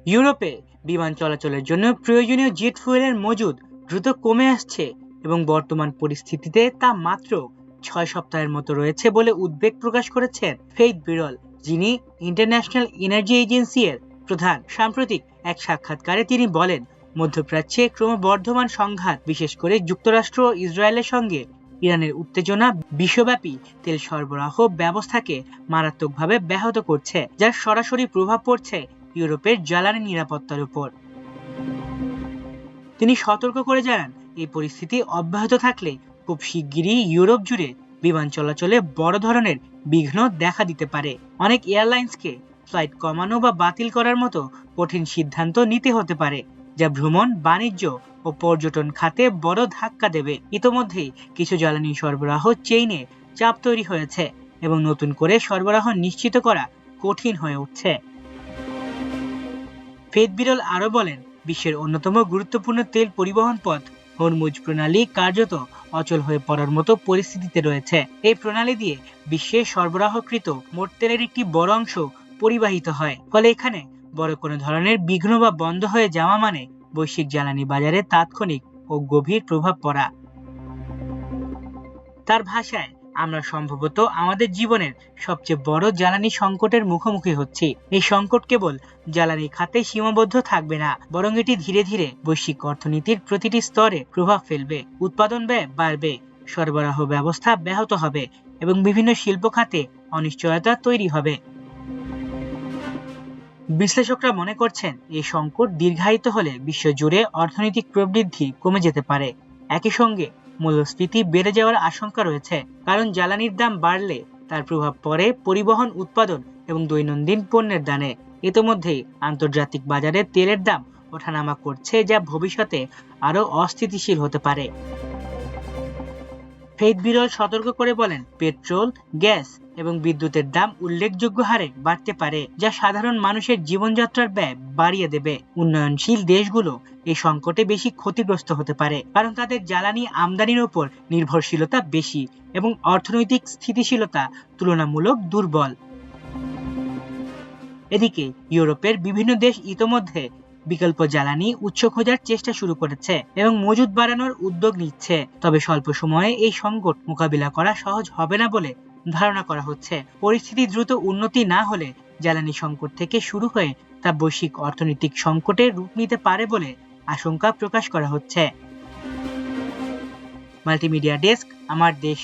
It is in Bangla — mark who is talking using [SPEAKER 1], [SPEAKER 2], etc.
[SPEAKER 1] ইউরোপে বিমান চলাচলের জন্য প্রয়োজনীয় জেট ফুয়েলের মজুদ দ্রুত কমে আসছে এবং বর্তমান পরিস্থিতিতে তা মাত্র 6 সপ্তাহের মতো রয়েছে বলে উদ্বেগ প্রকাশ করেছেন ফেইথ বিরল, যিনি ইন্টারন্যাশনাল এনার্জি এজেন্সি এর প্রধান। সাম্প্রতিক এক সাক্ষাৎকারে তিনি বলেন, মধ্যপ্রাচ্যে ক্রমবর্ধমান সংঘাত, বিশেষ করে যুক্তরাষ্ট্র ও ইসরায়েলের সঙ্গে ইরানের উত্তেজনা বিশ্বব্যাপী তেল সরবরাহ ব্যবস্থাকে মারাত্মকভাবে ব্যাহত করছে, যার সরাসরি প্রভাব পড়ছে ইউরোপের জ্বালানি নিরাপত্তার উপর। তিনি সতর্ক করে জানান, এই পরিস্থিতি অব্যাহত থাকলে খুব শিগগিরই ইউরোপ জুড়ে বিমান চলাচলে বড় ধরনের বিঘ্ন দেখা দিতে পারে। অনেক এয়ারলাইন্সকে ফ্লাইট কমানো বা বাতিল করার মতো কঠিন সিদ্ধান্ত নিতে হতে পারে, যা ভ্রমণ, বাণিজ্য ও পর্যটন খাতে বড় ধাক্কা দেবে। ইতোমধ্যেই কিছু জ্বালানি সরবরাহ চেইনে চাপ তৈরি হয়েছে এবং নতুন করে সরবরাহ নিশ্চিত করা কঠিন হয়ে উঠছে। ফেইথ বিরল আরো বলেন, বিশ্বের অন্যতম গুরুত্বপূর্ণ তেল পরিবহন পথ হরমুজ প্রণালী কার্যত অচল হয়ে পড়ার মতো পরিস্থিতিতে রয়েছে। এই প্রণালী দিয়ে বিশ্বে সরবরাহকৃত মোট তেলের একটি বড় অংশ পরিবাহিত হয়, ফলে এখানে বড় কোনো ধরনের বিঘ্ন বা বন্ধ হয়ে যাওয়া মানে বৈশ্বিক জ্বালানি বাজারে তাৎক্ষণিক ও গভীর প্রভাব পড়া। তার ভাষায়, আমরা সম্ভবত আমাদের জীবনের সবচেয়ে বড় জ্বালানি সংকটের মুখোমুখি হচ্ছি। এই সংকট কেবল জ্বালানি খাতে সীমাবদ্ধ থাকবে না, বরং এটি ধীরে ধীরে বৈশ্বিক অর্থনীতির প্রতিটি স্তরে প্রভাব ফেলবে। উৎপাদন ব্যয় বাড়বে, সরবরাহ ব্যবস্থা ব্যাহত হবে এবং বিভিন্ন শিল্প খাতে অনিশ্চয়তা তৈরি হবে। বিশ্লেষকরা মনে করছেন, এই সংকট দীর্ঘায়িত হলে বিশ্বজুড়ে অর্থনৈতিক প্রবৃদ্ধি কমে যেতে পারে। একই সঙ্গে মূল্যস্ফীতি বেড়ে যাওয়ার আশঙ্কা রয়েছে, কারণ জ্বালানির দাম বাড়লে তার প্রভাব পড়ে পরিবহন, উৎপাদন এবং দৈনন্দিন পণ্যের দামে। ইতোমধ্যেই আন্তর্জাতিক বাজারে তেলের দাম ওঠানামা করছে, যা ভবিষ্যতে আরও অস্থিতিশীল হতে পারে। ফেইথ বিরল সতর্ক করে বলেন, পেট্রোল, গ্যাস এবং বিদ্যুতের দাম উল্লেখযোগ্য হারে বাড়তে পারে, যা সাধারণ মানুষের জীবনযাত্রার ব্যয় বাড়িয়ে দেবে। উন্নয়নশীল দেশগুলো এই সংকটে বেশি ক্ষতিগ্রস্ত হতে পারে, কারণ তাদের জ্বালানি আমদানির উপর নির্ভরশীলতা বেশি এবং অর্থনৈতিক স্থিতিশীলতা তুলনামূলক দুর্বল। এদিকে ইউরোপের বিভিন্ন দেশ ইতোমধ্যে বিকল্প জ্বালানি উৎস খোঁজার চেষ্টা শুরু করেছে এবং মজুদ বাড়ানোর উদ্যোগ নিচ্ছে। তবে স্বল্প সময়ে এই সংকট মোকাবিলা করা সহজ হবে না বলে ধারণা করা হচ্ছে। পরিস্থিতি দ্রুত উন্নতি না হলে জ্বালানি সংকট থেকে শুরু হয়ে তা বৈশ্বিক অর্থনৈতিক সংকটের রূপ নিতে পারে বলে আশঙ্কা প্রকাশ করা হচ্ছে। মাল্টিমিডিয়া ডেস্ক, আমার দেশ।